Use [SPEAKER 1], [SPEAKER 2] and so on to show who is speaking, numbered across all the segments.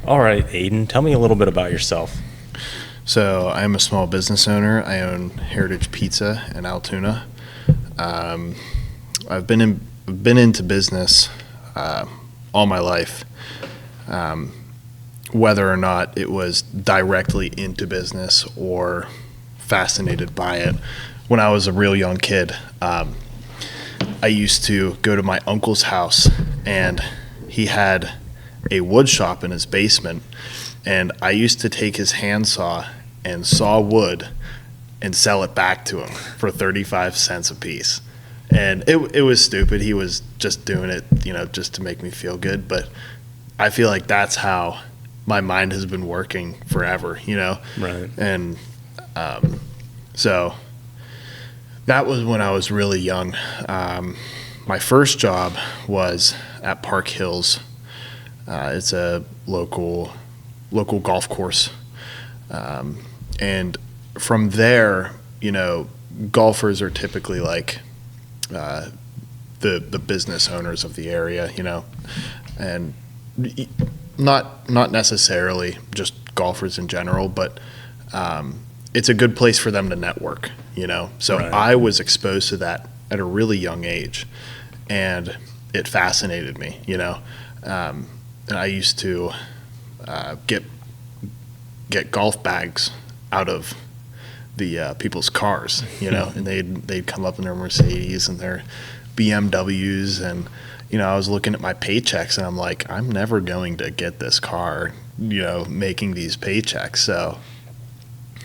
[SPEAKER 1] All right, Ayden, tell me a little bit about yourself.
[SPEAKER 2] So I'm a small business owner. I own Heritage Pizza in Altoona. Um, I've been into business all my life, um, whether or not it was directly into business or fascinated by it. When I was a real young kid, I used to go to my uncle's house, and he had a wood shop in his basement, and I used to take his handsaw and saw wood and sell it back to him for 35 cents a piece. And it was stupid. He was just doing it, just to make me feel good. But I feel like that's how my mind has been working forever.
[SPEAKER 1] Right.
[SPEAKER 2] And so that was when I was really young. My first job was at Park Hills. It's a local golf course. And from there, golfers are typically like the business owners of the area, and not necessarily just golfers in general, but it's a good place for them to network. So
[SPEAKER 1] Right.
[SPEAKER 2] I was exposed to that at a really young age, and it fascinated me. And I used to get golf bags out of the people's cars, and they'd come up in their Mercedes and their BMWs, and I was looking at my paychecks, and I'm like, I'm never going to get this car, making these paychecks. So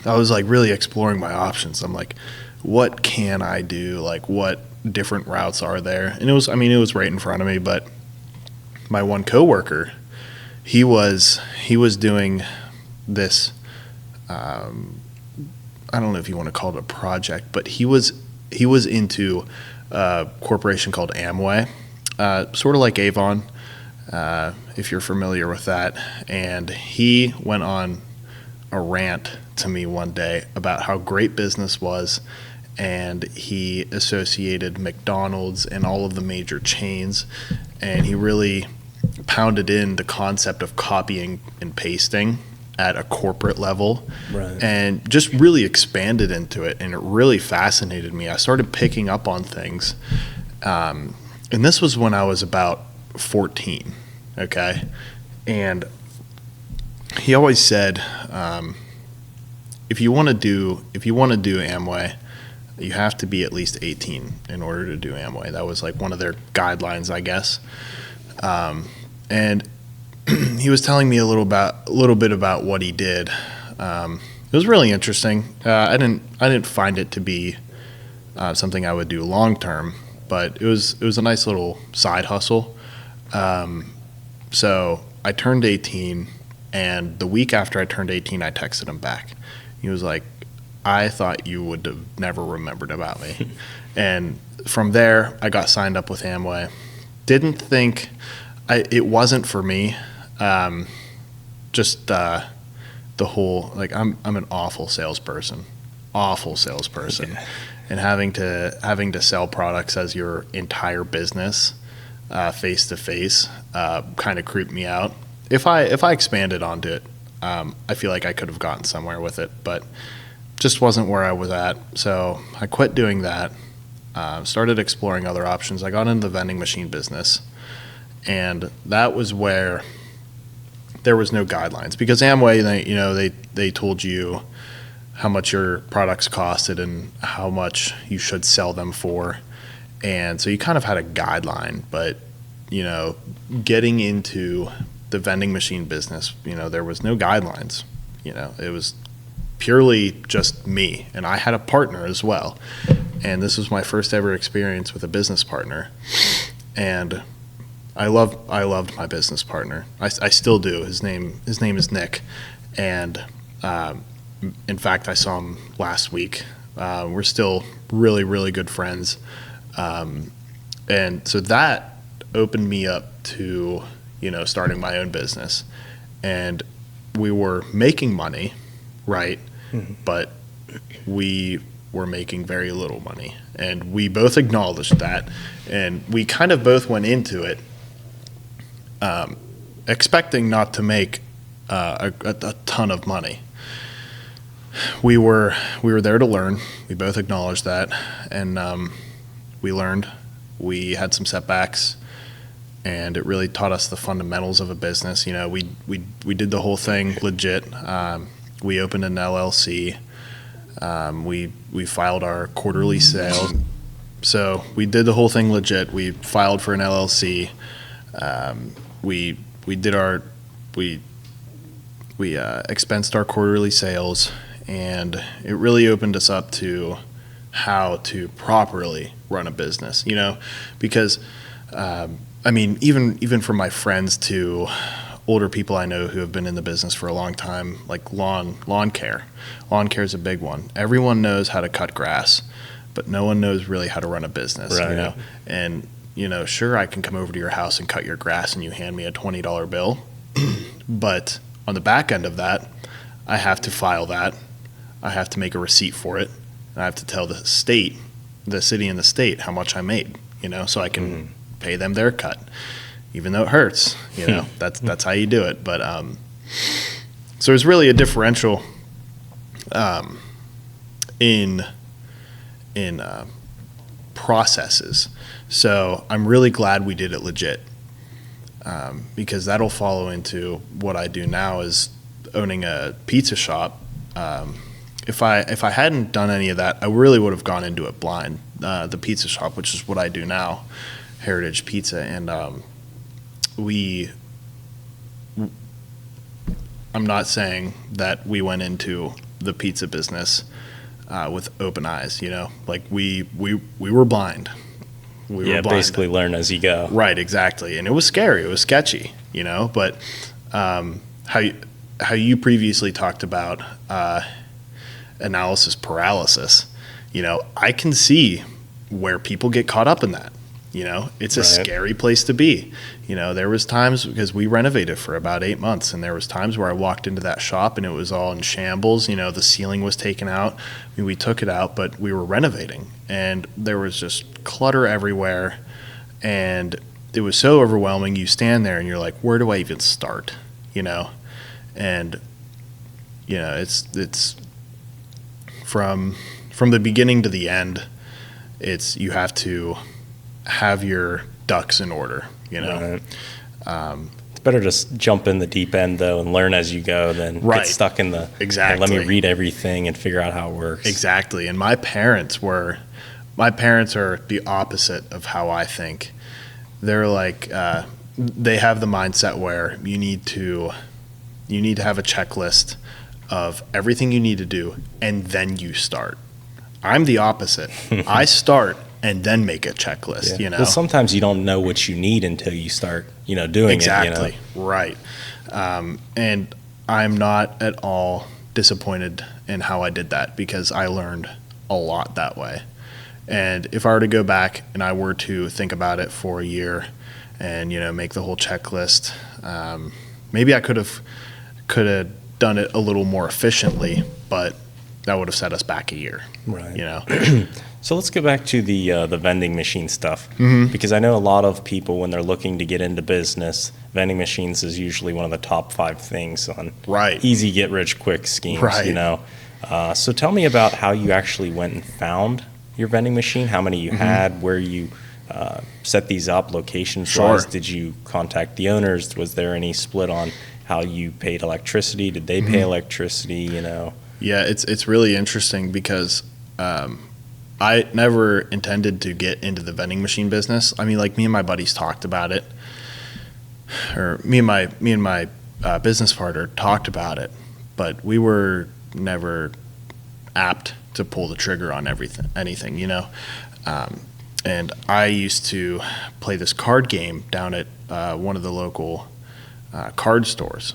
[SPEAKER 2] I was like really exploring my options. I'm like, what can I do? Like, what different routes are there? And it was right in front of me, but my one coworker, he was doing this. I don't know if you want to call it a project, but he was into a corporation called Amway, sort of like Avon, if you're familiar with that. And he went on a rant to me one day about how great business was, and he associated McDonald's and all of the major chains, and he really pounded in the concept of copying and pasting at a corporate level.
[SPEAKER 1] Right.
[SPEAKER 2] And just really expanded into it, and it really fascinated me. I started picking up on things, and this was when I was about 14, okay? And he always said, if you want to do Amway, you have to be at least 18 in order to do Amway. That was like one of their guidelines, I guess. And he was telling me a little bit about what he did. It was really interesting. I didn't find it to be something I would do long term, but it was a nice little side hustle. So I turned 18, and the week after I turned 18, I texted him back. He was like, I thought you would have never remembered about me. And from there, I got signed up with Amway. Didn't think it wasn't for me. Just the whole, like, I'm an awful salesperson,
[SPEAKER 1] Yeah.
[SPEAKER 2] and having to sell products as your entire business, face to face, kind of creeped me out. If I expanded onto it, I feel like I could have gotten somewhere with it, but just wasn't where I was at. So I quit doing that. Started exploring other options. I got into the vending machine business, and that was where there was no guidelines, because Amway, they told you how much your products costed and how much you should sell them for, and so you kind of had a guideline. But getting into the vending machine business, there was no guidelines. It was purely just me, and I had a partner as well, and this was my first ever experience with a business partner, and I loved my business partner. I still do. His name is Nick, and in fact, I saw him last week. We're still really, really good friends, and so that opened me up to starting my own business, and we were making money, right?
[SPEAKER 1] Mhm.
[SPEAKER 2] But we were making very little money, and we both acknowledged that, and we kind of both went into it expecting not to make a ton of money. We were there to learn. We both acknowledged that, and we learned. We had some setbacks, and it really taught us the fundamentals of a business. You know, we did the whole thing legit. We opened an LLC. We filed our quarterly sales. So we did the whole thing legit. We filed for an LLC. We expensed our quarterly sales, and it really opened us up to how to properly run a business. You know, because I mean, even from my friends to older people I know who have been in the business for a long time, like lawn care. Lawn care is a big one. Everyone knows how to cut grass, but no one knows really how to run a business.
[SPEAKER 1] Right.
[SPEAKER 2] You know, and you know, sure, I can come over to your house and cut your grass, and you hand me a $20 bill, but on the back end of that, I have to file that. I have to make a receipt for it. And I have to tell the state, the city and the state how much I made. You know, so I can pay them their cut, even though it hurts. You know, that's how you do it. But so there's really a differential in processes. So I'm really glad we did it legit, because that'll follow into what I do now is owning a pizza shop. If I hadn't done any of that, I really would have gone into it blind. The pizza shop, which is what I do now, Heritage Pizza, and I'm not saying that we went into the pizza business with open eyes. You know, like we were blind. We were blind.
[SPEAKER 1] Basically learn as you go.
[SPEAKER 2] Right, exactly. And it was scary. It was sketchy, you know, but how you previously talked about analysis paralysis, you know, I can see where people get caught up in that. You know, it's a scary place to be. You know, there was times, because we renovated for about 8 months, and there was times where I walked into that shop and it was all in shambles. You know, the ceiling was taken out. I mean, we took it out, but we were renovating, and there was just clutter everywhere, and it was so overwhelming. You stand there and you're like, where do I even start? You know, and you know, it's from the beginning to the end. It's, you have to have your ducks in order, you know.
[SPEAKER 1] Right. It's better to just jump in the deep end though and learn as you go than get stuck in the
[SPEAKER 2] exactly.
[SPEAKER 1] Let me read everything and figure out how it works.
[SPEAKER 2] Exactly. And my parents are the opposite of how I think. They're like they have the mindset where you need to have a checklist of everything you need to do, and then you start. I'm the opposite. I start and then make a checklist, you know.
[SPEAKER 1] Well, sometimes you don't know what you need until you start, you know, doing it.
[SPEAKER 2] Exactly. Right. And I'm not at all disappointed in how I did that, because I learned a lot that way. And if I were to go back and I were to think about it for a year and, you know, make the whole checklist, maybe I could have done it a little more efficiently, but that would have set us back a year.
[SPEAKER 1] Right.
[SPEAKER 2] You know.
[SPEAKER 1] So let's go back to the vending machine stuff, because I know a lot of people, when they're looking to get into business, vending machines is usually one of the top 5 things on easy get rich quick schemes. Right. You know. So tell me about how you actually went and found your vending machine, how many you had, where you set these up, locations wise. Did you contact the owners? Was there any split on how you paid electricity? Did they pay electricity? You know.
[SPEAKER 2] Yeah, it's really interesting, because I never intended to get into the vending machine business. I mean, like, me and my buddies talked about it, or me and my business partner talked about it, but we were never apt to pull the trigger on anything, you know. And I used to play this card game down at one of the local card stores.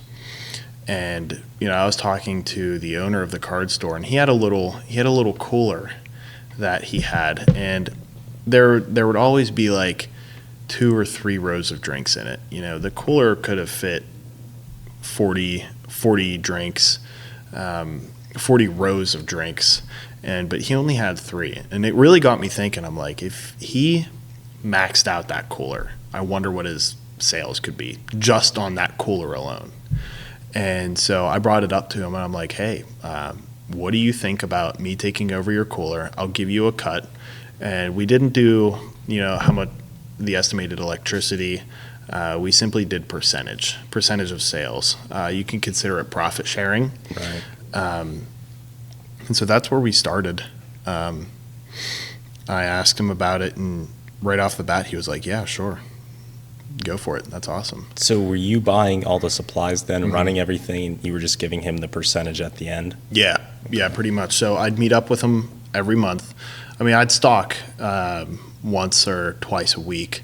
[SPEAKER 2] And, you know, I was talking to the owner of the card store, and he had a little cooler that he had, and there would always be like 2 or 3 rows of drinks in it. You know, the cooler could have fit 40 drinks, 40 rows of drinks, but he only had 3. And it really got me thinking. I'm like, if he maxed out that cooler, I wonder what his sales could be just on that cooler alone. And so I brought it up to him, and I'm like, hey, what do you think about me taking over your cooler? I'll give you a cut. And we didn't do, how much the estimated electricity. We simply did percentage of sales. You can consider it profit sharing.
[SPEAKER 1] Right.
[SPEAKER 2] And so that's where we started. I asked him about it, and right off the bat, he was like, yeah, sure. Go for it. That's awesome.
[SPEAKER 1] So were you buying all the supplies then, running everything, and you were just giving him the percentage at the end?
[SPEAKER 2] Yeah, pretty much. So I'd meet up with him every month. I mean, I'd stock once or twice a week,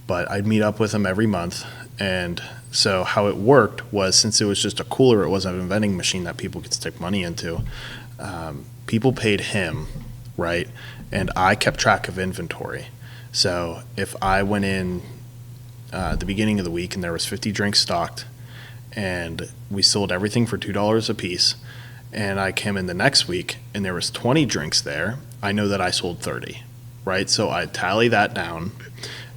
[SPEAKER 2] but I'd meet up with him every month. And so how it worked was, since it was just a cooler, it wasn't a vending machine that people could stick money into, people paid him, right? And I kept track of inventory. So if I went in at the beginning of the week and there was 50 drinks stocked and we sold everything for $2 a piece, and I came in the next week and there was 20 drinks there, I know that I sold 30, right? So I'd tally that down,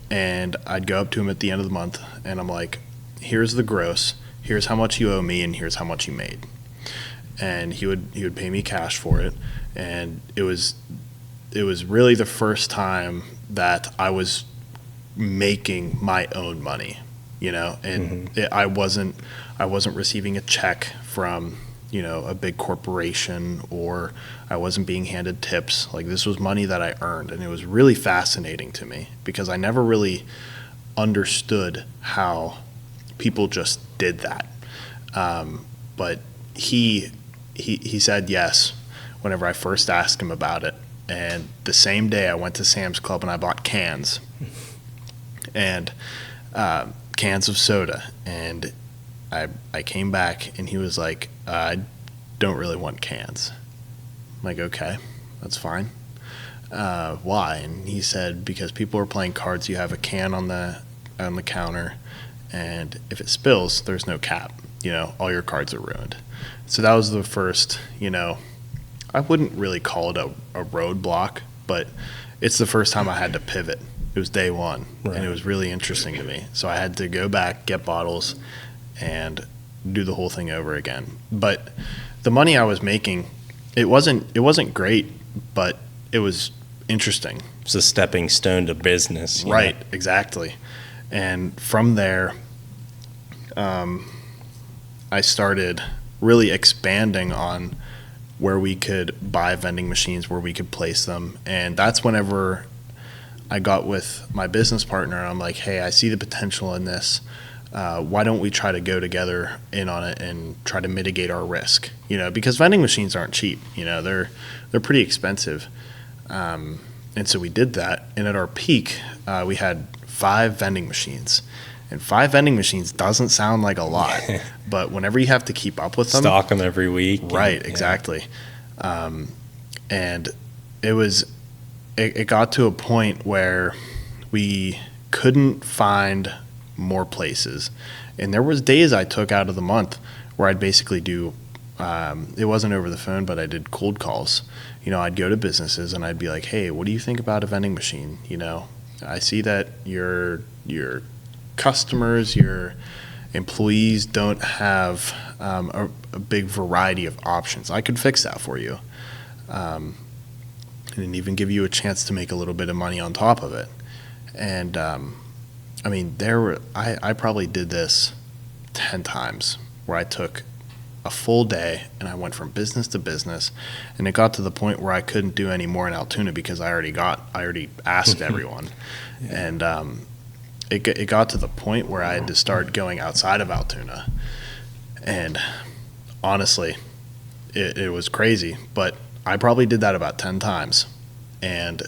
[SPEAKER 2] and I'd go up to him at the end of the month and I'm like, here's the gross, here's how much you owe me, and here's how much you made. And he would pay me cash for it. And it was really the first time that I was making my own money, and I wasn't receiving a check from, a big corporation, or I wasn't being handed tips. Like, this was money that I earned, and it was really fascinating to me because I never really understood how people just did that. But he said yes whenever I first asked him about it. And the same day I went to Sam's Club and I bought cans and cans of soda. And I came back and he was like, I don't really want cans. I'm like, okay, that's fine. Why? And he said, because people are playing cards, you have a can on the counter, and if it spills, there's no cap. All your cards are ruined. So that was the first, I wouldn't really call it a roadblock, but it's the first time I had to pivot. It was day one, right. And it was really interesting to me. So I had to go back, get bottles, and do the whole thing over again. But the money I was making, it wasn't great, but it was interesting.
[SPEAKER 1] It's a stepping stone to business.
[SPEAKER 2] Right, exactly. And from there, I started really expanding on where we could buy vending machines, where we could place them. And that's whenever I got with my business partner. I'm like, hey, I see the potential in this. Why don't we try to go together in on it and try to mitigate our risk? Because vending machines aren't cheap. They're pretty expensive. And so we did that. And at our peak, we had 5 vending machines. And 5 vending machines doesn't sound like a lot, but whenever you have to keep up with them,
[SPEAKER 1] stock them every week.
[SPEAKER 2] Right, exactly. And it got to a point where we couldn't find more places. And there was days I took out of the month where I'd basically do, it wasn't over the phone, but I did cold calls. I'd go to businesses and I'd be like, hey, what do you think about a vending machine? I see that your customers, your employees don't have a big variety of options. I could fix that for you, and even give you a chance to make a little bit of money on top of it. And I probably did this 10 times where I took a full day and I went from business to business, and it got to the point where I couldn't do any more in Altoona because I already asked everyone. Yeah. And it got to the point where I had to start going outside of Altoona. And honestly, it was crazy, but I probably did that about 10 times. And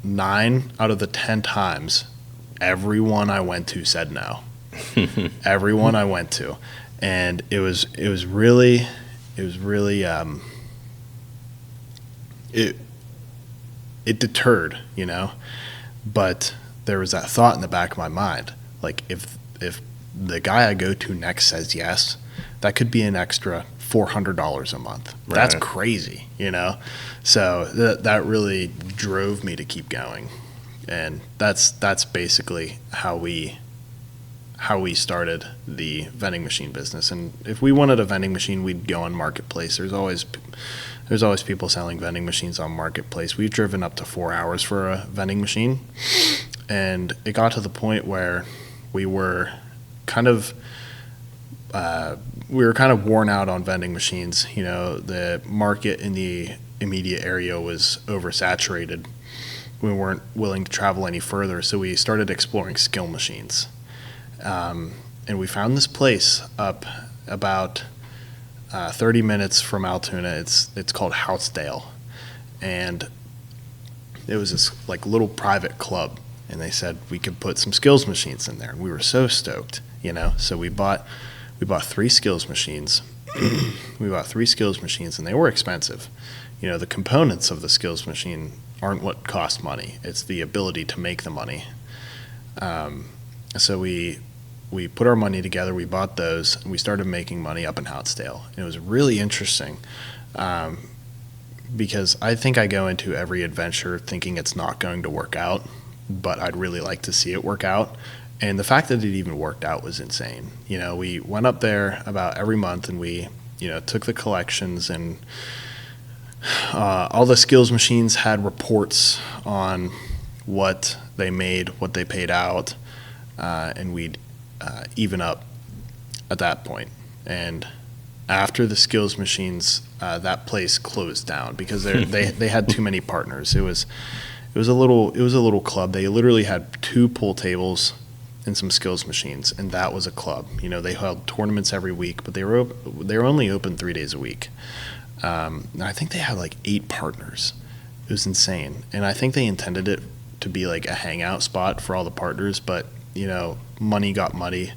[SPEAKER 2] 9 out of the 10 times, everyone I went to said no. Everyone I went to. And it was really it deterred, but there was that thought in the back of my mind, like if the guy I go to next says yes, that could be an extra $400 a month. Right. That's crazy, so that really drove me to keep going. And that's basically how we how we started the vending machine business. And if we wanted a vending machine, we'd go on Marketplace. There's always people selling vending machines on Marketplace. We've driven up to 4 hours for a vending machine, and it got to the point where we were kind of worn out on vending machines. You know, the market in the immediate area was oversaturated. We weren't willing to travel any further, so we started exploring skill machines. And we found this place up about 30 minutes from Altoona. It's called Housedale, and it was this like little private club. And they said we could put some skills machines in there, and we were so stoked, you know. So we bought 3 skills machines. We bought 3 skills machines, and they were expensive. You know, the components of the skills machine aren't what cost money. It's the ability to make the money. So we put our money together, we bought those, and we started making money up in Housedale. And it was really interesting because I think I go into every adventure thinking it's not going to work out, but I'd really like to see it work out. And the fact that it even worked out was insane. You know, we went up there about every month, and we, you know, took the collections, and all the skills machines had reports on what they made, what they paid out, and we'd even up at that point. And after the skills machines, that place closed down because they had too many partners. It was a little club. They literally had 2 pool tables and some skills machines, and that was a club. You know, they held tournaments every week, but they were only open 3 days a week. I think they had like 8 partners. It was insane, and I think they intended it to be like a hangout spot for all the partners, but you know, money got muddy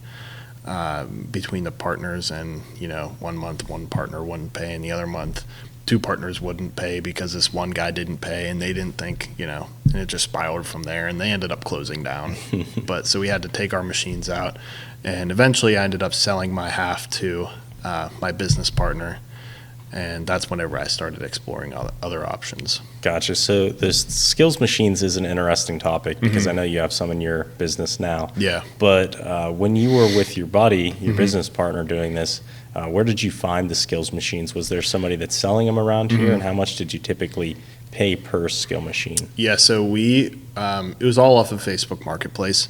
[SPEAKER 2] between the partners, and you know, one month one partner wouldn't pay, and the other month 2 partners wouldn't pay because this one guy didn't pay, and they didn't think, you know, and it just spiraled from there, and they ended up closing down. But so we had to take our machines out, and eventually I ended up selling my half to my business partner. And that's whenever I started exploring other options.
[SPEAKER 1] Gotcha. So the skills machines is an interesting topic because I know you have some in your business now.
[SPEAKER 2] Yeah.
[SPEAKER 1] But when you were with your buddy, your business partner doing this, where did you find the skills machines? Was there somebody that's selling them around here? And how much did you typically pay per skill machine?
[SPEAKER 2] Yeah, so it was all off of Facebook Marketplace.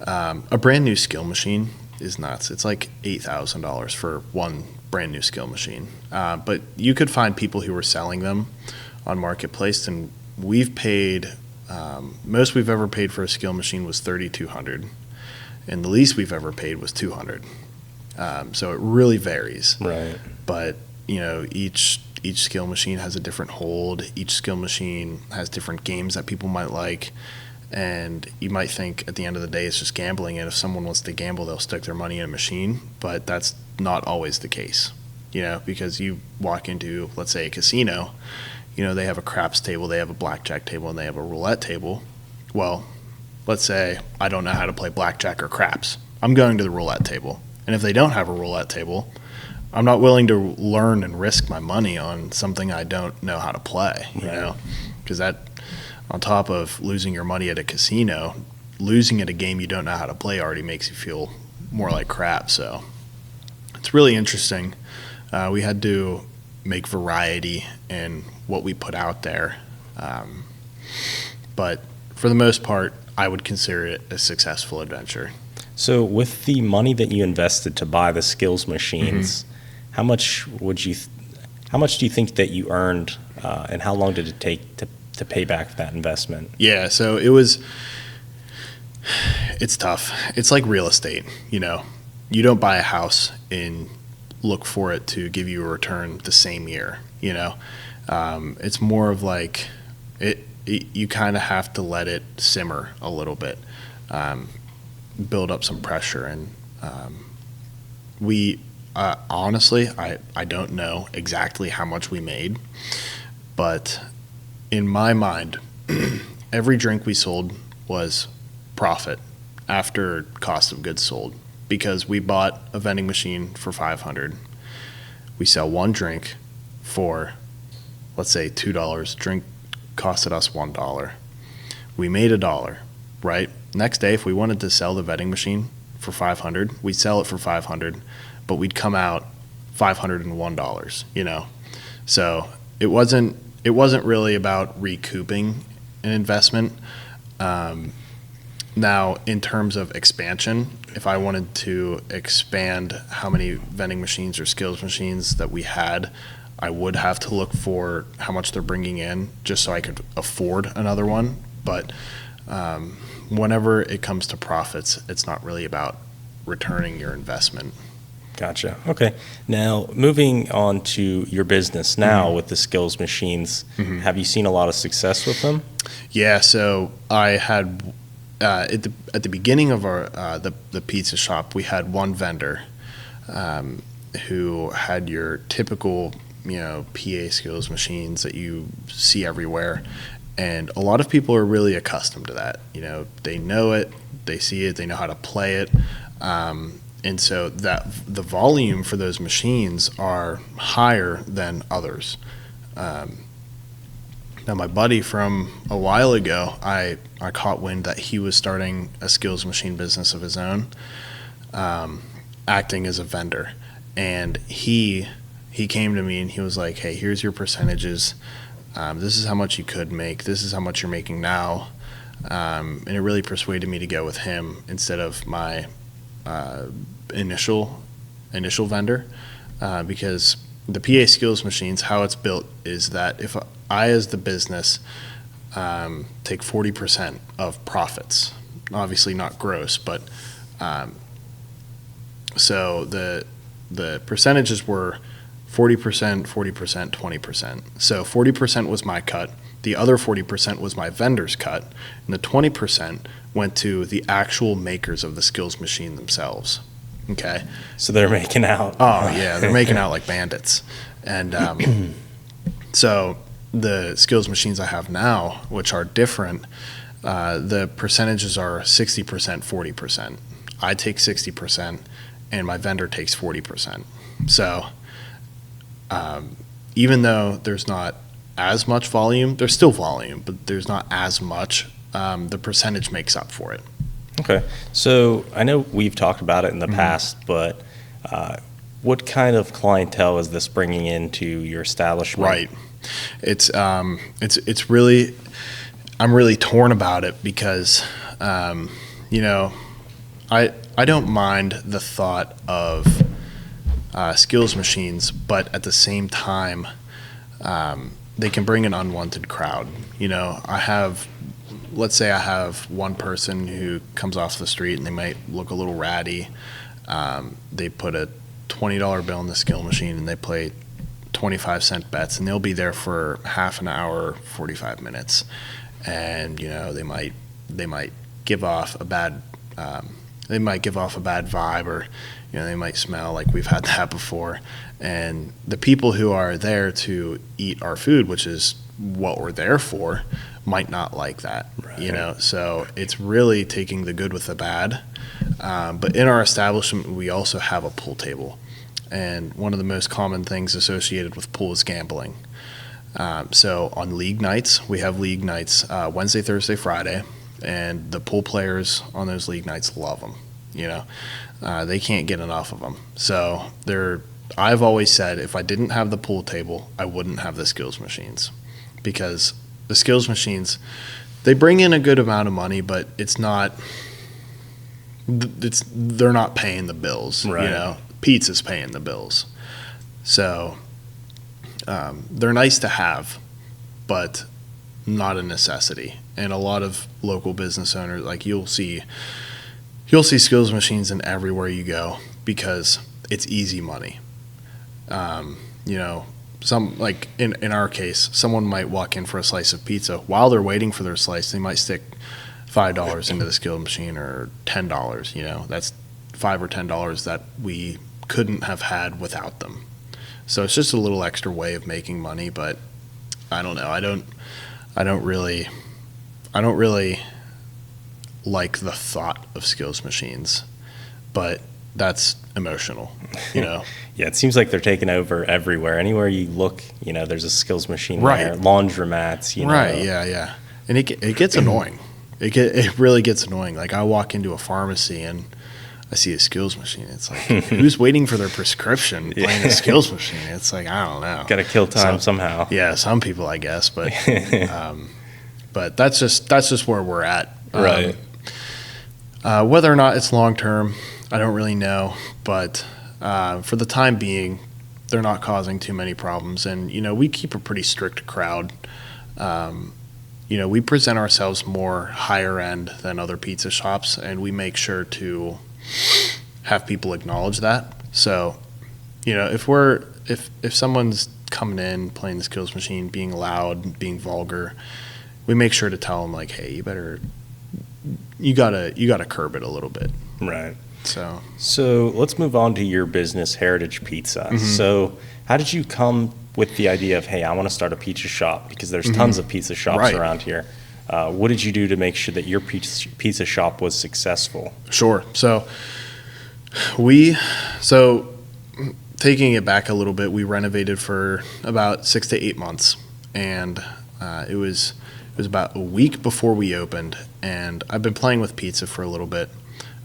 [SPEAKER 2] A brand new skill machine is nuts. It's like $8,000 for one brand new skill machine. But you could find people who were selling them on Marketplace, and we've paid, most we've ever paid for a skill machine was $3,200, and the least we've ever paid was $200. So it really varies.
[SPEAKER 1] Right.
[SPEAKER 2] But you know, each skill machine has a different hold. Each skill machine has different games that people might like. And you might think at the end of the day it's just gambling, and if someone wants to gamble, they'll stick their money in a machine, but that's not always the case, you know, because you walk into, let's say, a casino, you know, they have a craps table, they have a blackjack table, and they have a roulette table. Well, let's say I don't know how to play blackjack or craps. I'm going to the roulette table, and if they don't have a roulette table, I'm not willing to learn and risk my money on something I don't know how to play, you know, because that, on top of losing your money at a casino, losing at a game you don't know how to play already makes you feel more like crap. So it's really interesting. We had to make variety in what we put out there. But for the most part, I would consider it a successful adventure.
[SPEAKER 1] So with the money that you invested to buy the skills machines, how much do you think that you earned, and how long did it take to pay back that investment?
[SPEAKER 2] Yeah, so it's tough. It's like real estate, you know. You don't buy a house and look for it to give you a return the same year, you know. It's more of like you kind of have to let it simmer a little bit, build up some pressure, and we honestly, I don't know exactly how much we made, but in my mind, every drink we sold was profit after cost of goods sold, because we bought a vending machine for $500. We sell one drink for, let's say, $2. Drink costed us $1. We made $1, right? Next day, if we wanted to sell the vending machine for $500. We'd sell it for $500, but we'd come out $501, you know? So it wasn't really about recouping an investment. Now, in terms of expansion, if I wanted to expand how many vending machines or skills machines that we had, I would have to look for how much they're bringing in just so I could afford another one. But whenever it comes to profits, it's not really about returning your investment.
[SPEAKER 1] Gotcha. Okay. Now, moving on to your business now with the skills machines, have you seen a lot of success with them?
[SPEAKER 2] Yeah. So I had at the beginning of our the pizza shop, we had one vendor who had your typical, you know, PA skills machines that you see everywhere, and a lot of people are really accustomed to that. You know, they know it, they see it, they know how to play it. And so that the volume for those machines are higher than others. Now, my buddy from a while ago, I caught wind that he was starting a skills machine business of his own, acting as a vendor. And he came to me and he was like, hey, here's your percentages. This is how much you could make. This is how much you're making now. And it really persuaded me to go with him instead of my initial vendor, because the PA skills machines, how it's built is that if I, as the business, take 40% of profits, obviously not gross, but so the percentages were 40%, 40%, 20%. So 40% was my cut. The other 40% was my vendor's cut, and the 20% went to the actual makers of the skills machine themselves. Okay.
[SPEAKER 1] So they're making out.
[SPEAKER 2] Oh yeah, they're making out like bandits. And so the skills machines I have now, which are different, the percentages are 60%, 40%. I take 60%, and my vendor takes 40%. So even though there's not as much volume, there's still volume, but there's not as much. The percentage makes up for it.
[SPEAKER 1] Okay. So I know we've talked about it in the past, but what kind of clientele is this bringing into your establishment?
[SPEAKER 2] Right. It's really, I'm really torn about it because, you know, I don't mind the thought of skills machines, but at the same time, they can bring an unwanted crowd. You know, let's say I have one person who comes off the street and they might look a little ratty. They put a $20 bill in the skill machine and they play 25-cent bets, and they'll be there for half an hour, 45 minutes. And, you know, they might give off a bad vibe, or, you know, they might smell like we've had that before. And the people who are there to eat our food, which is what we're there for, might not like that, right. You know, so it's really taking the good with the bad. But in our establishment, we also have a pool table. And one of the most common things associated with pool is gambling. So on league nights, we have league nights Wednesday, Thursday, Friday, and the pool players on those league nights love them. You know, they can't get enough of them. So I've always said if I didn't have the pool table, I wouldn't have the skills machines, because the skills machines, they bring in a good amount of money, but they're not paying the bills. Right. You know, pizza's paying the bills. So they're nice to have, but not a necessity. And a lot of local business owners, like you'll see skills machines in everywhere you go because it's easy money. You know, some, like in our case, someone might walk in for a slice of pizza. While they're waiting for their slice, they might stick $5 into the skill machine, or $10. You know, that's $5 or $10 that we couldn't have had without them. So it's just a little extra way of making money. But I don't know. I don't really like the thought of skills machines, but that's emotional, you know.
[SPEAKER 1] Yeah, it seems like they're taking over everywhere. Anywhere you look, you know, there's a skills machine
[SPEAKER 2] right.
[SPEAKER 1] there. Laundromats, you know.
[SPEAKER 2] Right, yeah. And it gets annoying. It really gets annoying. Like I walk into a pharmacy and I see a skills machine. It's like, who's waiting for their prescription playing a skills machine? It's like, I don't know.
[SPEAKER 1] Got to kill time somehow.
[SPEAKER 2] Yeah, some people, I guess, but that's just where we're at.
[SPEAKER 1] Right.
[SPEAKER 2] Whether or not it's long term, I don't really know. But for the time being, they're not causing too many problems. And we keep a pretty strict crowd. We present ourselves more higher end than other pizza shops, and we make sure to have people acknowledge that. So, if someone's coming in, playing the skills machine, being loud, being vulgar, we make sure to tell them, like, hey, you gotta curb it a little bit.
[SPEAKER 1] Right.
[SPEAKER 2] So
[SPEAKER 1] let's move on to your business, Heritage Pizza. So how did you come with the idea of, hey, I want to start a pizza shop? Because there's tons of pizza shops around here. What did you do to make sure that your pizza shop was successful?
[SPEAKER 2] Sure. So taking it back a little bit, we renovated for about 6 to 8 months, and it was about a week before we opened. And I've been playing with pizza for a little bit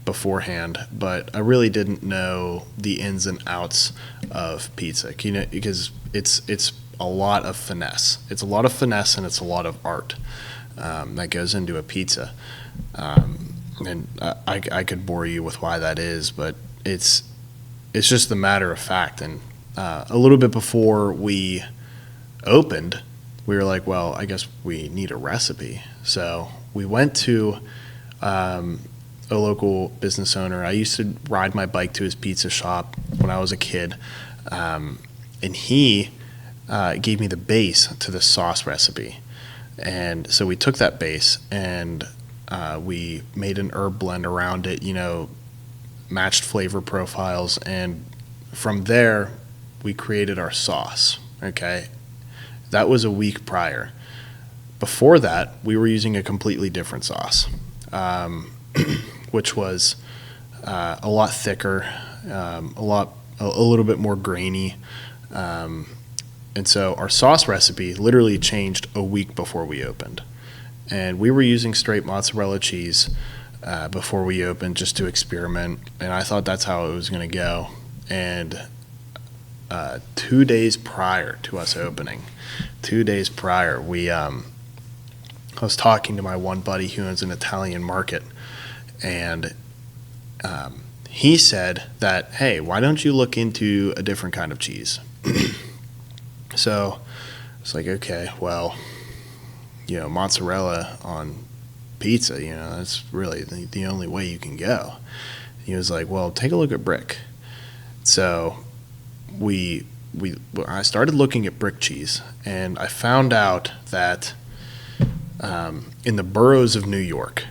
[SPEAKER 2] beforehand, but I really didn't know the ins and outs of pizza, because it's a lot of finesse. It's a lot of finesse, and it's a lot of art that goes into a pizza. And I could bore you with why that is, but it's just a matter of fact. And a little bit before we opened, we were like, well, I guess we need a recipe. So we went to a local business owner. I used to ride my bike to his pizza shop when I was a kid, and he gave me the base to the sauce recipe. And so we took that base and we made an herb blend around it, matched flavor profiles, and from there we created our sauce. Okay, that was a week prior. Before that, we were using a completely different sauce, which was a lot thicker, a little bit more grainy. And so our sauce recipe literally changed a week before we opened. And we were using straight mozzarella cheese before we opened, just to experiment. And I thought that's how it was going to go. And 2 days prior to us opening, I was talking to my one buddy who owns an Italian market, and he said that, hey, why don't you look into a different kind of cheese? So it's like, okay, well, mozzarella on pizza, that's really the only way you can go. He was like, well, take a look at brick. So I started looking at brick cheese, and I found out that in the boroughs of New York,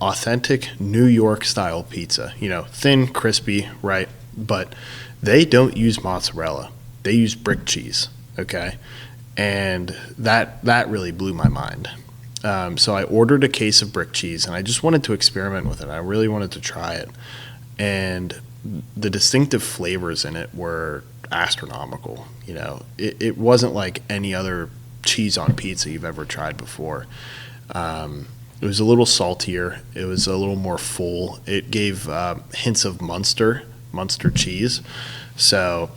[SPEAKER 2] authentic New York style pizza, thin, crispy, right? But they don't use mozzarella. They use brick cheese, okay? And that really blew my mind. So I ordered a case of brick cheese, and I just wanted to experiment with it. I really wanted to try it. And the distinctive flavors in it were astronomical. It wasn't like any other cheese on pizza you've ever tried before. It was a little saltier. It was a little more full. It gave hints of Munster cheese. So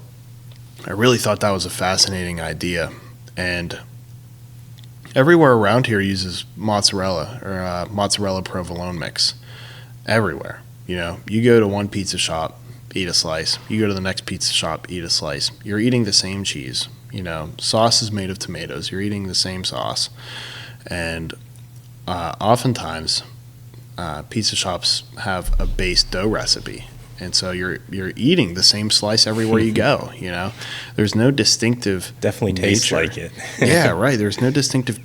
[SPEAKER 2] I really thought that was a fascinating idea. And everywhere around here uses mozzarella or mozzarella provolone mix. Everywhere. You go to one pizza shop, eat a slice. You go to the next pizza shop, eat a slice. You're eating the same cheese. Sauce is made of tomatoes. You're eating the same sauce. And oftentimes, pizza shops have a base dough recipe. And so you're eating the same slice everywhere you go. There's no distinctive
[SPEAKER 1] definitely tastes
[SPEAKER 2] nature.
[SPEAKER 1] Like it.
[SPEAKER 2] Yeah, right. There's no distinctive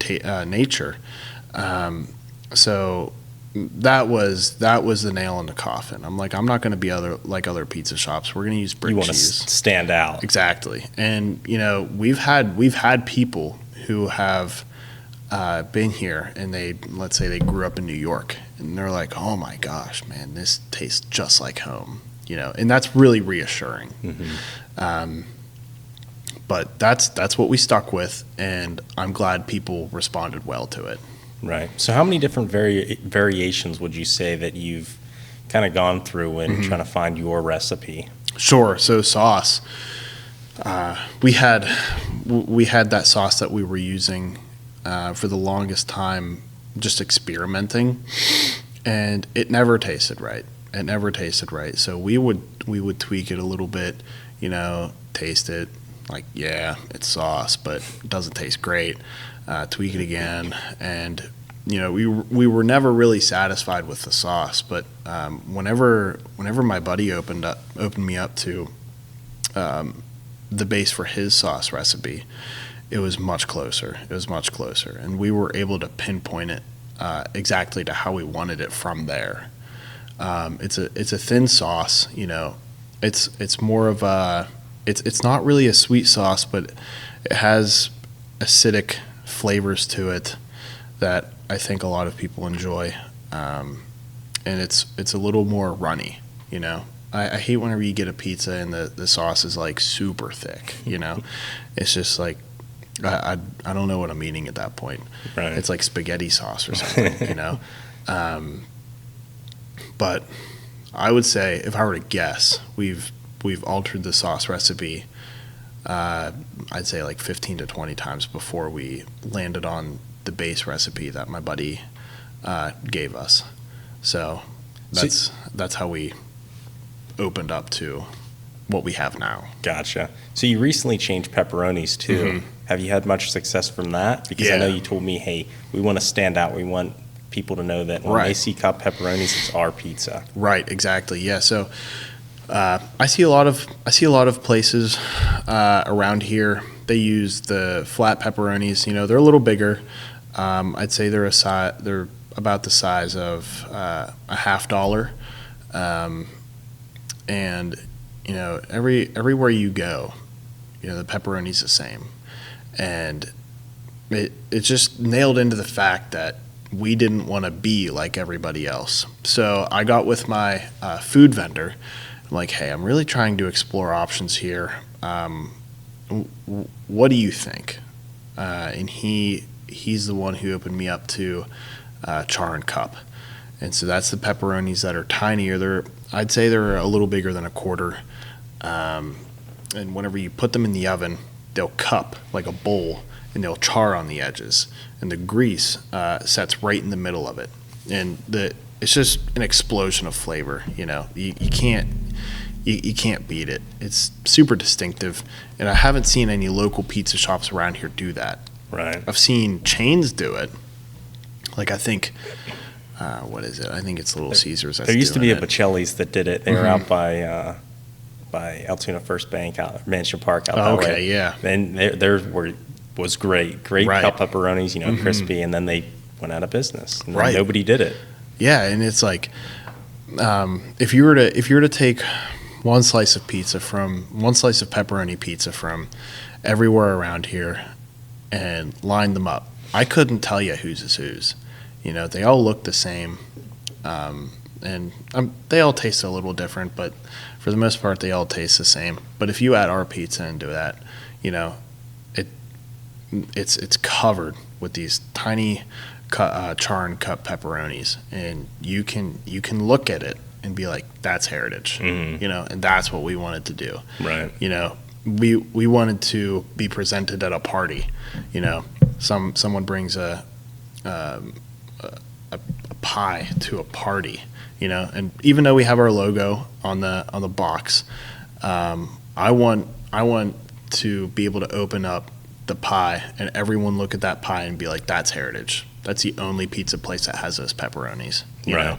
[SPEAKER 2] nature. So that was the nail in the coffin. I'm like, I'm not going to be like other pizza shops. We're going to use brick cheese. You want
[SPEAKER 1] to stand out.
[SPEAKER 2] Exactly. And we've had people who have been here, and let's say they grew up in New York, and they're like, oh my gosh, man, this tastes just like home. And that's really reassuring. Mm-hmm. But that's what we stuck with, and I'm glad people responded well to it.
[SPEAKER 1] Right. So how many different variations would you say that you've kind of gone through when trying to find your recipe?
[SPEAKER 2] Sure. So sauce, we had that sauce that we were using for the longest time, just experimenting, and it never tasted right. So we would tweak it a little bit, taste it, like, yeah, it's sauce, but it doesn't taste great. Tweak it again, and we were never really satisfied with the sauce. But whenever my buddy opened me up to the base for his sauce recipe, it was much closer. And we were able to pinpoint it exactly to how we wanted it from there. It's a thin sauce, It's more of a it's not really a sweet sauce, but it has acidic flavors to it that I think a lot of people enjoy. And it's a little more runny, I hate whenever you get a pizza and the sauce is like super thick, It's just like I don't know what I'm eating at that point.
[SPEAKER 1] Right.
[SPEAKER 2] It's like spaghetti sauce or something, But I would say, if I were to guess, we've altered the sauce recipe, I'd say like 15 to 20 times before we landed on the base recipe that my buddy gave us. So that's how we opened up to what we have now.
[SPEAKER 1] Gotcha. So you recently changed pepperonis too. Mm-hmm. Have you had much success from that? Because I know you told me, hey, we want to stand out. We want people to know that when they see cup pepperonis, it's our pizza.
[SPEAKER 2] Right. Exactly. Yeah. So I see a lot of places around here. They use the flat pepperonis. They're a little bigger. I'd say they're about the size of a $50. And everywhere you go, the pepperoni's the same, and it's just nailed into the fact that we didn't want to be like everybody else. So I got with my food vendor. I'm like, hey, I'm really trying to explore options here. What do you think? And he's the one who opened me up to char and cup. And so that's the pepperonis that are tinier. I'd say they're a little bigger than a quarter. And whenever you put them in the oven, they'll cup like a bowl, and they'll char on the edges. And the grease sets right in the middle of it. And it's just an explosion of flavor. You can't beat it. It's super distinctive. And I haven't seen any local pizza shops around here do that.
[SPEAKER 1] Right.
[SPEAKER 2] I've seen chains do it. Like, I think... what is it? I think it's Little Caesars.
[SPEAKER 1] There used to be a Bocelli's that did it. They were out by Altoona First Bank, Mansion Park out that way.
[SPEAKER 2] Okay, yeah.
[SPEAKER 1] And theirs was great cup pepperonis, crispy, and then they went out of business. And nobody did it.
[SPEAKER 2] Yeah, and it's like if you were to take one slice of pepperoni pizza from everywhere around here and line them up, I couldn't tell you whose is whose. They all look the same, and they all taste a little different, but for the most part, they all taste the same. But if you add our pizza into that, it's covered with these tiny char and cut pepperonis, and you can look at it and be like, that's heritage, and that's what we wanted to do.
[SPEAKER 1] Right.
[SPEAKER 2] We wanted to be presented at a party. Someone brings a pie to a party, and even though we have our logo on the box, I want to be able to open up the pie and everyone look at that pie and be like, that's heritage. That's the only pizza place that has those pepperonis, you know?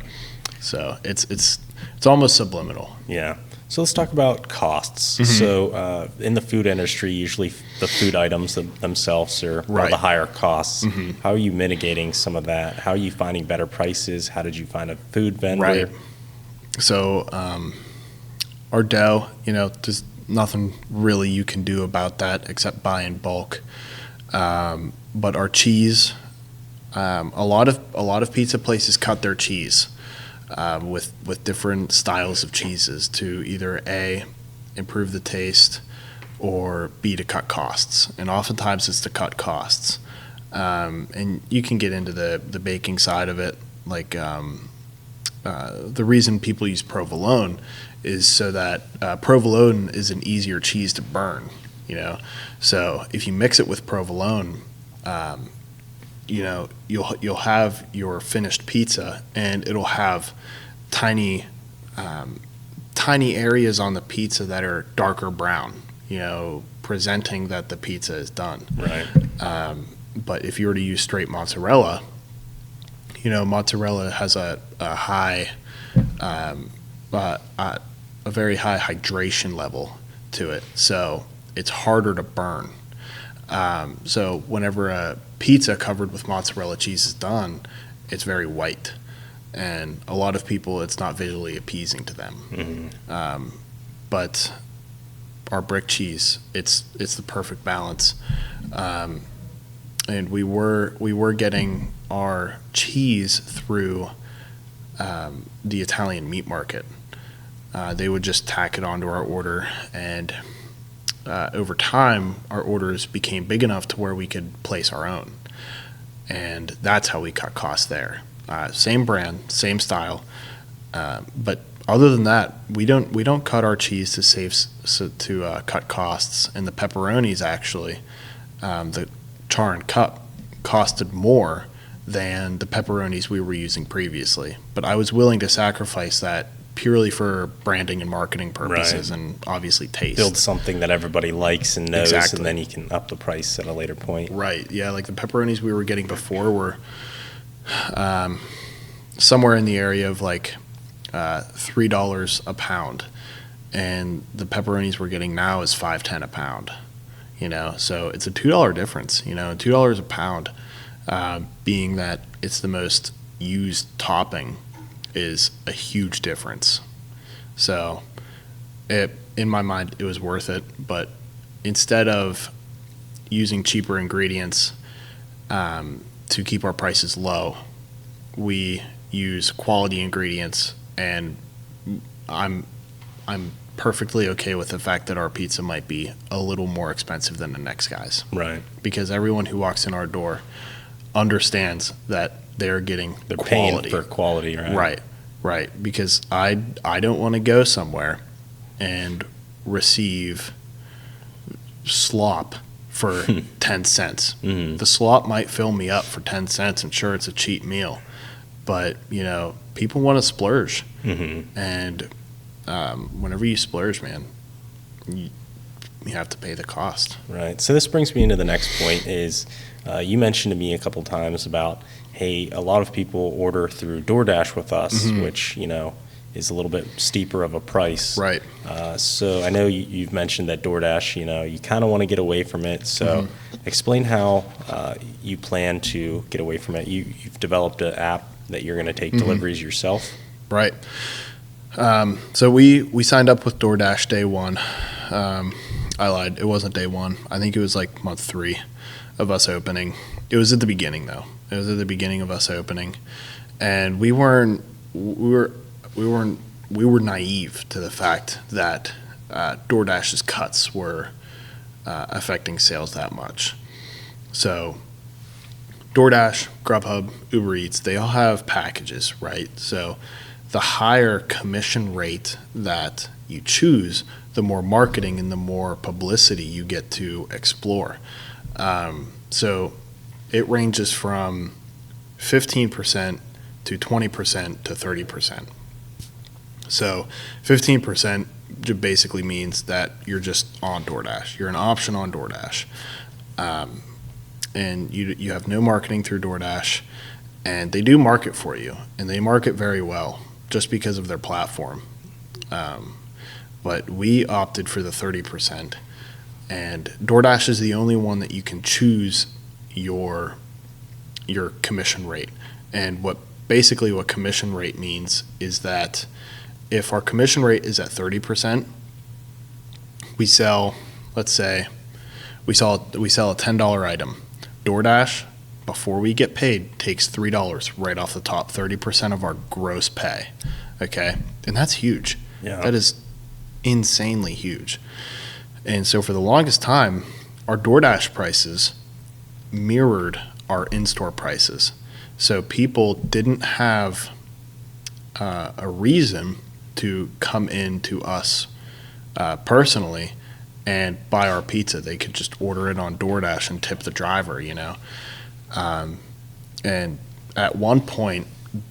[SPEAKER 2] So it's almost subliminal.
[SPEAKER 1] Yeah. So let's talk about costs. Mm-hmm. So in the food industry, usually the food items themselves are the higher costs. Mm-hmm. How are you mitigating some of that? How are you finding better prices? How did you find a food vendor?
[SPEAKER 2] Right. So our dough, there's nothing really you can do about that except buy in bulk. But our cheese, a lot of pizza places cut their cheese. With different styles of cheeses to either A, improve the taste, or B, to cut costs. And oftentimes it's to cut costs. And you can get into the baking side of it, like the reason people use provolone is so that provolone is an easier cheese to burn. So if you mix it with provolone, you'll have your finished pizza, and it'll have tiny areas on the pizza that are darker brown, presenting that the pizza is done.
[SPEAKER 1] Right.
[SPEAKER 2] But if you were to use straight mozzarella, mozzarella has a very high hydration level to it, so it's harder to burn. So whenever a pizza covered with mozzarella cheese is done, it's very white, and a lot of people, it's not visually appeasing to them. Mm-hmm. But our brick cheese, it's the perfect balance. And we were getting our cheese through the Italian meat market. They would just tack it onto our order, and over time, our orders became big enough to where we could place our own, and that's how we cut costs there. Same brand, same style, but other than that, we don't cut our cheese to cut costs. And the pepperonis actually, the char and cut costed more than the pepperonis we were using previously. But I was willing to sacrifice that purely for branding and marketing purposes, right, and obviously taste.
[SPEAKER 1] Build something that everybody likes and knows,
[SPEAKER 2] exactly,
[SPEAKER 1] and then you can up the price at a later point.
[SPEAKER 2] Right, yeah, like the pepperonis we were getting before were somewhere in the area of like $3 a pound, and the pepperonis we're getting now is $5.10 a pound. So it's a $2 difference. $2 a pound, being that it's the most used topping, is a huge difference. So in my mind, it was worth it. But instead of using cheaper ingredients to keep our prices low, we use quality ingredients, and I'm perfectly okay with the fact that our pizza might be a little more expensive than the next guy's.
[SPEAKER 1] Right.
[SPEAKER 2] Because everyone who walks in our door understands that they're getting
[SPEAKER 1] they're
[SPEAKER 2] quality.
[SPEAKER 1] Paying for quality, right?
[SPEAKER 2] Right. Because I don't want to go somewhere and receive slop for 10 cents. Mm-hmm. The slop might fill me up for 10 cents, and sure, it's a cheap meal. But, people want to splurge. Mm-hmm. And whenever you splurge, man, you have to pay the cost.
[SPEAKER 1] Right. So this brings me into the next point is you mentioned to me a couple times about, hey, a lot of people order through DoorDash with us, mm-hmm, which, is a little bit steeper of a price.
[SPEAKER 2] Right.
[SPEAKER 1] So I know you've mentioned that DoorDash, you kind of want to get away from it. So mm-hmm, explain how you plan to get away from it. You've developed an app that you're going to take, mm-hmm, deliveries yourself.
[SPEAKER 2] Right. So we signed up with DoorDash day one. I lied. It wasn't day one. I think it was like month 3 of us opening. It was at the beginning, though. It was at the beginning of us opening, and we were naive to the fact that DoorDash's cuts were affecting sales that much. So DoorDash, Grubhub, Uber Eats, they all have packages, right? So the higher commission rate that you choose, the more marketing and the more publicity you get to explore. So it ranges from 15% to 20% to 30%. So 15% basically means that you're just on DoorDash. You're an option on DoorDash. And you have no marketing through DoorDash, and they do market for you, and they market very well just because of their platform. But we opted for the 30%, and DoorDash is the only one that you can choose your commission rate. And what commission rate means is that if our commission rate is at 30%, we sell, let's say, we sell a $10 item. DoorDash, before we get paid, takes $3 right off the top, 30% of our gross pay. Okay? And that's huge.
[SPEAKER 1] Yeah.
[SPEAKER 2] That is insanely huge. And so for the longest time, our DoorDash prices mirrored our in-store prices. So people didn't have a reason to come in to us personally and buy our pizza. They could just order it on DoorDash and tip the driver, you know. And at one point,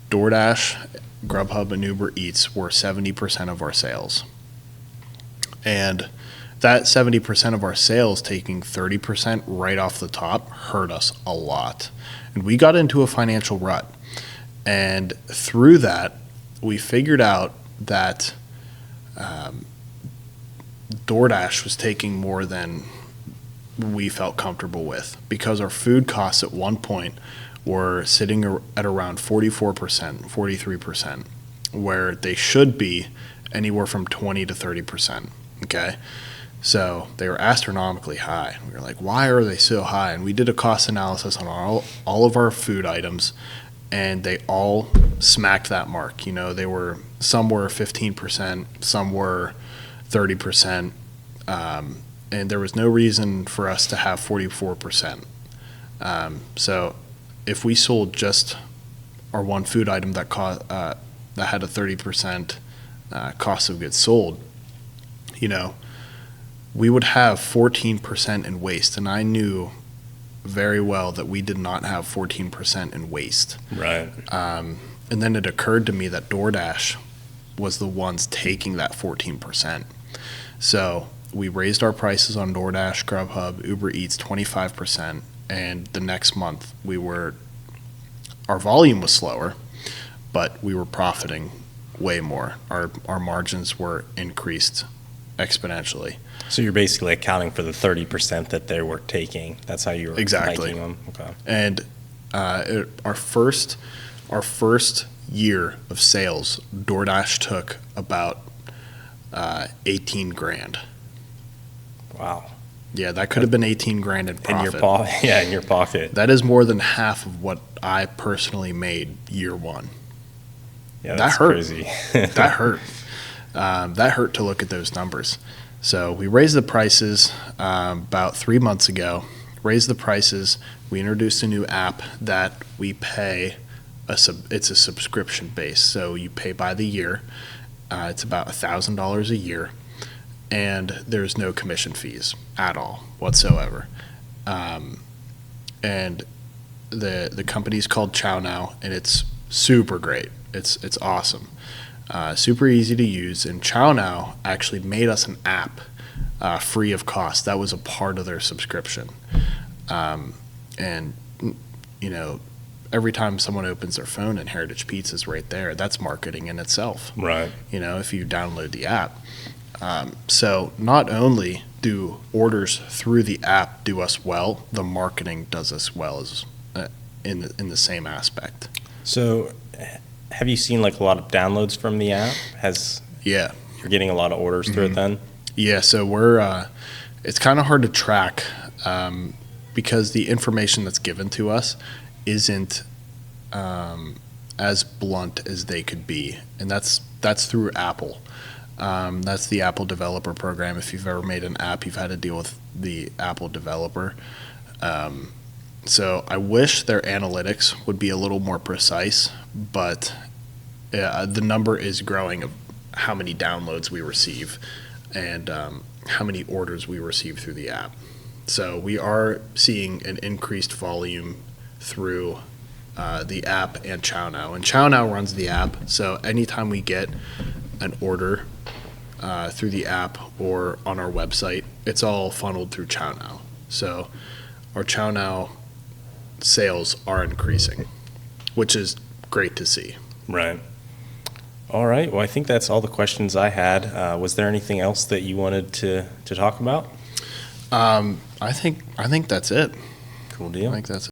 [SPEAKER 2] DoorDash, Grubhub, and Uber Eats were 70% of our sales. And that 70% of our sales taking 30% right off the top hurt us a lot. And we got into a financial rut. And through that, we figured out that DoorDash was taking more than we felt comfortable with, because our food costs at one point were sitting at around 44%, 43%, where they should be anywhere from 20 to 30%. Okay. So they were astronomically high. We were like, why are they so high? And we did a cost analysis on all of our food items, and they all smacked that mark. You know, some were 15%, some were 30%, and there was no reason for us to have 44%. So if we sold just our one food item that had a 30% cost of goods sold, you know, we would have 14% in waste. And I knew very well that we did not have 14% in waste.
[SPEAKER 1] Right.
[SPEAKER 2] And then it occurred to me that DoorDash was the ones taking that 14%. So we raised our prices on DoorDash, Grubhub, Uber Eats 25%. And the next month our volume was slower, but we were profiting way more. Our margins were increased exponentially.
[SPEAKER 1] So you're basically accounting for the 30% that they were taking. That's how you were
[SPEAKER 2] exactly
[SPEAKER 1] making them. Okay.
[SPEAKER 2] And our first year of sales, DoorDash took about 18 grand.
[SPEAKER 1] Wow.
[SPEAKER 2] Yeah, that could have been 18 grand in profit.
[SPEAKER 1] In your pocket.
[SPEAKER 2] That is more than half of what I personally made year one.
[SPEAKER 1] Yeah, that's crazy.
[SPEAKER 2] That hurt. That hurt to look at those numbers. So we raised the prices about 3 months ago. Raised the prices. We introduced a new app that we pay. It's a subscription base, so you pay by the year. It's about $1,000 a year, and there's no commission fees at all whatsoever. And the company's called Chow Now, and it's super great. It's awesome. Super easy to use, and Chow Now actually made us an app free of cost. That was a part of their subscription. And, you know, every time someone opens their phone and Heritage Pizza's right there, that's marketing in itself.
[SPEAKER 1] Right.
[SPEAKER 2] You know, if you download the app. So not only do orders through the app do us well, the marketing does us well as in the same aspect.
[SPEAKER 1] So have you seen like a lot of downloads from the app?
[SPEAKER 2] Yeah.
[SPEAKER 1] You're getting a lot of orders through it then?
[SPEAKER 2] Yeah, so it's kind of hard to track because the information that's given to us isn't as blunt as they could be, and that's through Apple. That's the Apple Developer Program. If you've ever made an app, you've had to deal with the Apple developer. So I wish their analytics would be a little more precise, but the number is growing of how many downloads we receive and how many orders we receive through the app. So we are seeing an increased volume through the app and Chow Now. And Chow Now runs the app, so anytime we get an order through the app or on our website, it's all funneled through Chow Now. So our Chow Now sales are increasing, which is great to see.
[SPEAKER 1] Right. All right. Well, I think that's all the questions I had. Was there anything else that you wanted to talk about?
[SPEAKER 2] I think that's it.
[SPEAKER 1] Cool deal.
[SPEAKER 2] I think that's it.